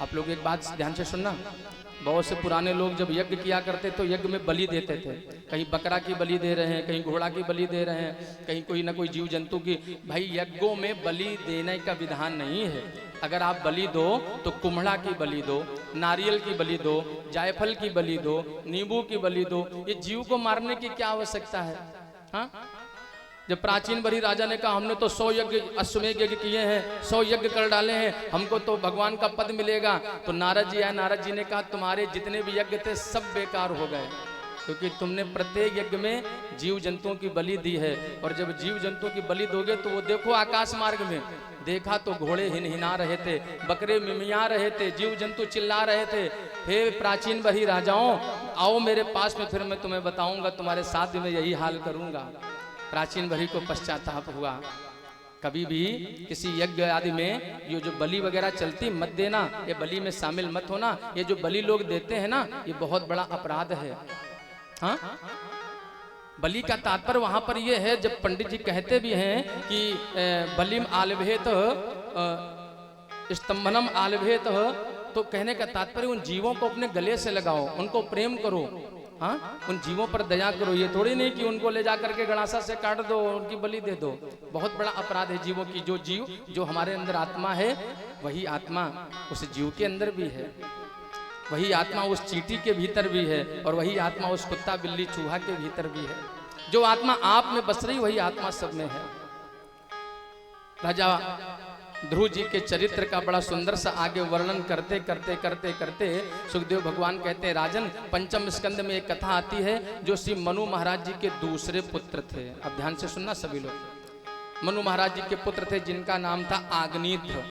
आप लोग एक बात ध्यान से सुनना, बहुत से पुराने लोग जब यज्ञ किया करते तो यज्ञ में बलि देते थे। कहीं बकरा की बलि दे रहे हैं, कहीं घोड़ा की बलि दे रहे हैं, कहीं कोई ना कोई जीव जंतु की। भाई यज्ञों में बलि देने का विधान नहीं है। अगर आप बलि दो तो कुम्हड़ा की बलि दो, नारियल की बलि दो, जायफल की बलि दो, नींबू की बलि दो। ये जीव को मारने की क्या आवश्यकता है? हाँ, जब प्राचीन बरी राजा ने कहा हमने तो 100 यज्ञ अश्वमेध यज्ञ किए हैं, 100 यज्ञ कर डाले हैं, हमको तो भगवान का पद मिलेगा। तो नारद जी आए, नारद जी ने कहा तुम्हारे जितने भी यज्ञ थे सब बेकार हो गए, क्योंकि तुमने प्रत्येक यज्ञ में जीव जंतुओं की बलि दी है। और जब जीव जंतुओं की बलि दोगे तो वो देखो आकाश मार्ग में देखा तो घोड़े हिनहिना रहे थे, बकरे मिमिया रहे थे, जीव जंतु चिल्ला रहे थे। हे प्राचीन बरी राजाओं, आओ मेरे पास में, फिर मैं तुम्हें बताऊंगा, तुम्हारे साथ में यही हाल करूंगा। प्राचीन बरी को पश्चाताप हुआ। कभी भी किसी यज्ञ आदि में ये जो बलि वगैरह चलती मत देना, ये बलि में शामिल मत होना। ये जो बलि लोग देते हैं ना, ये बहुत बड़ा अपराध है। हाँ, बलि का तात्पर्य वहां पर ये है, जब पंडित जी कहते भी हैं कि बलिम आलभेत स्तंभनम आलभेत, तो कहने का तात्पर्य उन जीवों को अपने गले से लगाओ, उनको प्रेम करो। हाँ, उन जीवों पर दया करो। ये थोड़ी नहीं कि उनको ले जा करके गड़ासा से काट दो, उनकी बलि दे दो। बहुत बड़ा अपराध है जीवों की। जो जीव, जो हमारे अंदर आत्मा है, वही आत्मा उस जीव के अंदर भी है, वही आत्मा उस चींटी के भीतर भी है, और वही आत्मा उस कुत्ता बिल्ली चूहा के भीतर भी है। जो आत्मा आप में बस रही वही आत्मा सब में है। राजा ध्रुव जी के चरित्र का बड़ा सुंदर सा आगे वर्णन करते करते करते करते सुखदेव भगवान कहते हैं, राजन पंचम स्कंद में एक कथा आती है जो श्री मनु महाराज जी के दूसरे पुत्र थे। अब ध्यान से सुनना सभी लोग। मनु महाराज जी के पुत्र थे जिनका नाम था आग्निध्र।